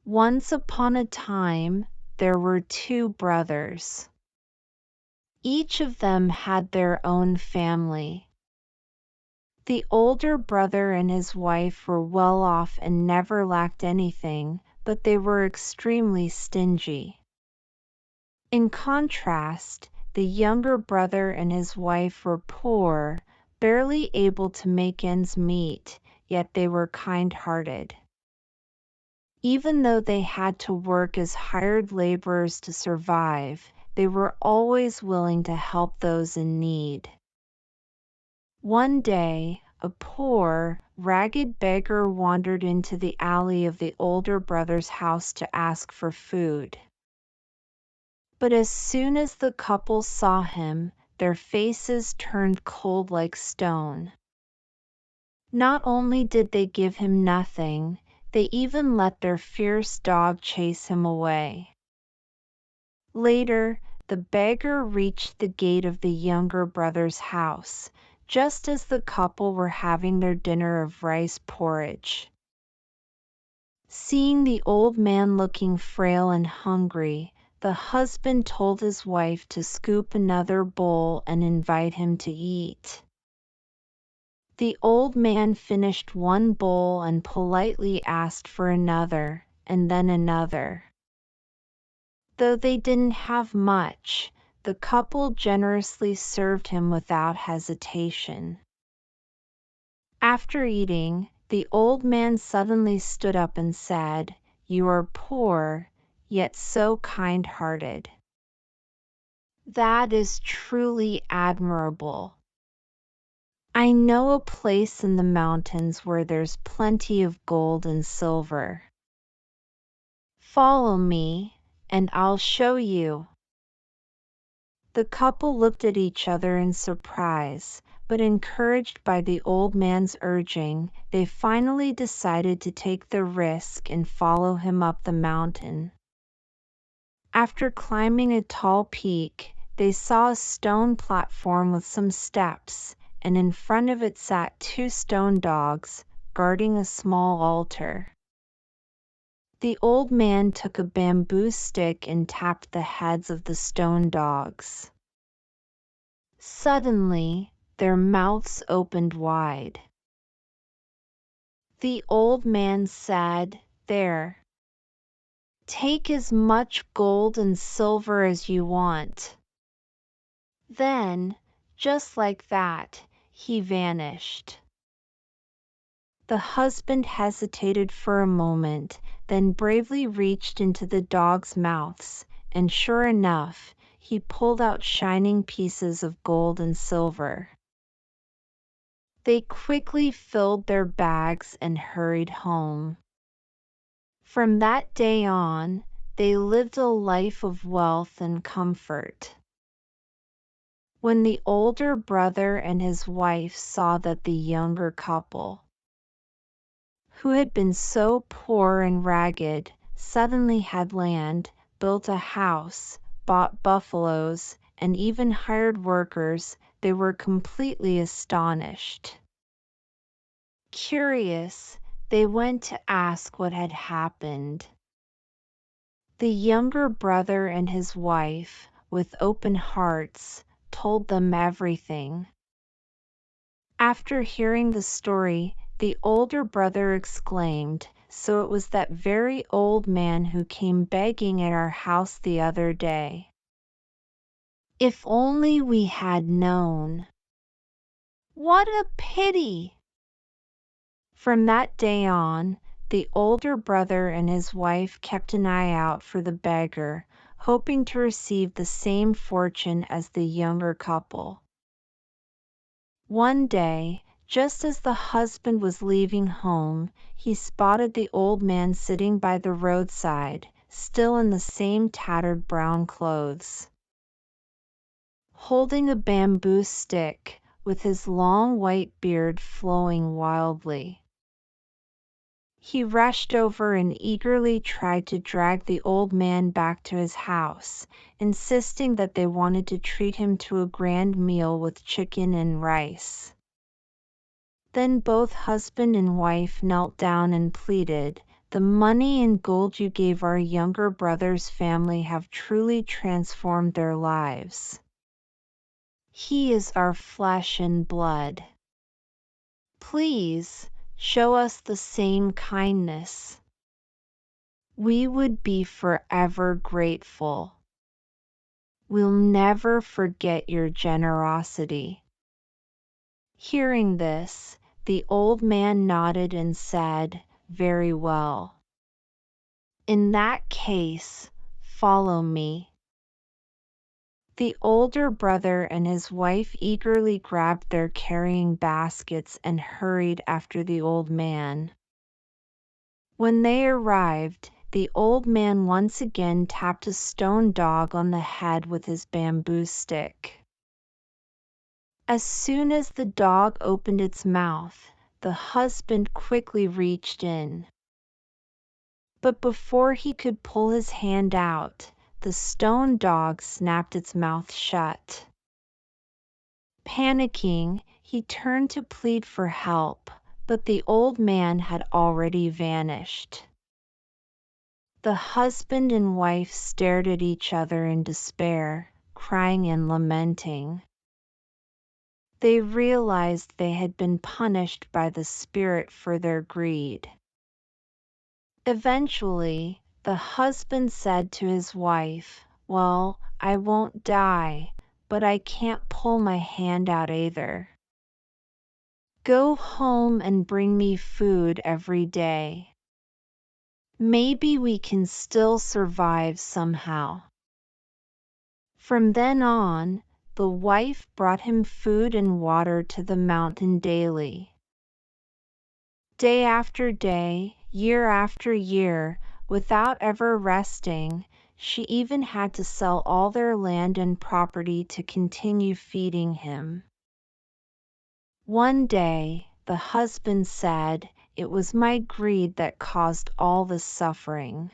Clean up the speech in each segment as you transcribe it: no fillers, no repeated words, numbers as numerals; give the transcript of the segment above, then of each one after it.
Once upon a time, there were two brothers. Each of them had their own family. The older brother and his wife were well off and never lacked anything, but they were extremely stingy. In contrast, the younger brother and his wife were poor, barely able to make ends meet, yet they were kind-hearted. Even though they had to work as hired laborers to survive, they were always willing to help those in need. One day, a poor, ragged beggar wandered into the alley of the older brother's house to ask for food. But as soon as the couple saw him, their faces turned cold like stone. Not only did they give him nothing, they even let their fierce dog chase him away. Later, the beggar reached the gate of the younger brother's house, just as the couple were having their dinner of rice porridge. Seeing the old man looking frail and hungry, the husband told his wife to scoop another bowl and invite him to eat. The old man finished one bowl and politely asked for another, and then another. Though they didn't have much, the couple generously served him without hesitation. After eating, the old man suddenly stood up and said, "You are poor, yet so kind-hearted. That is truly admirable. I know a place in the mountains where there's plenty of gold and silver. Follow me, and I'll show you." The couple looked at each other in surprise, but encouraged by the old man's urging, they finally decided to take the risk and follow him up the mountain. After climbing a tall peak, they saw a stone platform with some steps, and in front of it sat two stone dogs, guarding a small altar. The old man took a bamboo stick and tapped the heads of the stone dogs. Suddenly, their mouths opened wide. The old man said, "There. Take as much gold and silver as you want." Then, just like that, he vanished. The husband hesitated for a moment, then bravely reached into the dogs' mouths, and sure enough, he pulled out shining pieces of gold and silver. They quickly filled their bags and hurried home. From that day on, they lived a life of wealth and comfort. When the older brother and his wife saw that the younger couple, who had been so poor and ragged, suddenly had land, built a house, bought buffaloes, and even hired workers, they were completely astonished. Curious, they went to ask what had happened. The younger brother and his wife, with open hearts, told them everything. After hearing the story, the older brother exclaimed, "So it was that very old man who came begging at our house the other day. If only we had known. What a pity!" From that day on, the older brother and his wife kept an eye out for the beggar, hoping to receive the same fortune as the younger couple. One day, just as the husband was leaving home, he spotted the old man sitting by the roadside, still in the same tattered brown clothes. Holding a bamboo stick, with his long white beard flowing wildly. He rushed over and eagerly tried to drag the old man back to his house, insisting that they wanted to treat him to a grand meal with chicken and rice. Then both husband and wife knelt down and pleaded, The money and gold you gave our younger brother's family have truly transformed their lives. He is our flesh and blood. Please show us the same kindness. We would be forever grateful. We'll never forget your generosity." Hearing this, the old man nodded and said, "Very well. In that case, follow me." The older brother and his wife eagerly grabbed their carrying baskets and hurried after the old man. When they arrived, the old man once again tapped a stone dog on the head with his bamboo stick. As soon as the dog opened its mouth, the husband quickly reached in. But before he could pull his hand out, the stone dog snapped its mouth shut. Panicking, he turned to plead for help, but the old man had already vanished. The husband and wife stared at each other in despair, crying and lamenting. They realized they had been punished by the spirit for their greed. Eventually, the husband said to his wife, "Well, I won't die, but I can't pull my hand out either. Go home and bring me food every day. Maybe we can still survive somehow." From then on, the wife brought him food and water to the mountain daily. Day after day, year after year, without ever resting, she even had to sell all their land and property to continue feeding him. One day, the husband said, "It was my greed that caused all the suffering.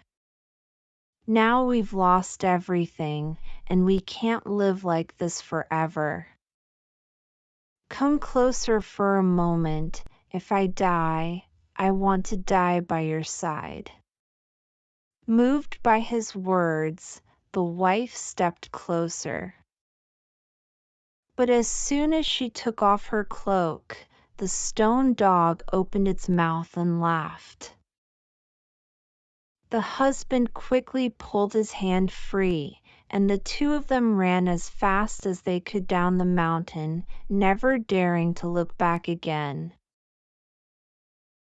Now we've lost everything, and we can't live like this forever. Come closer for a moment. If I die, I want to die by your side." Moved by his words, the wife stepped closer. But as soon as she took off her cloak, the stone dog opened its mouth and laughed. The husband quickly pulled his hand free, and the two of them ran as fast as they could down the mountain, never daring to look back again.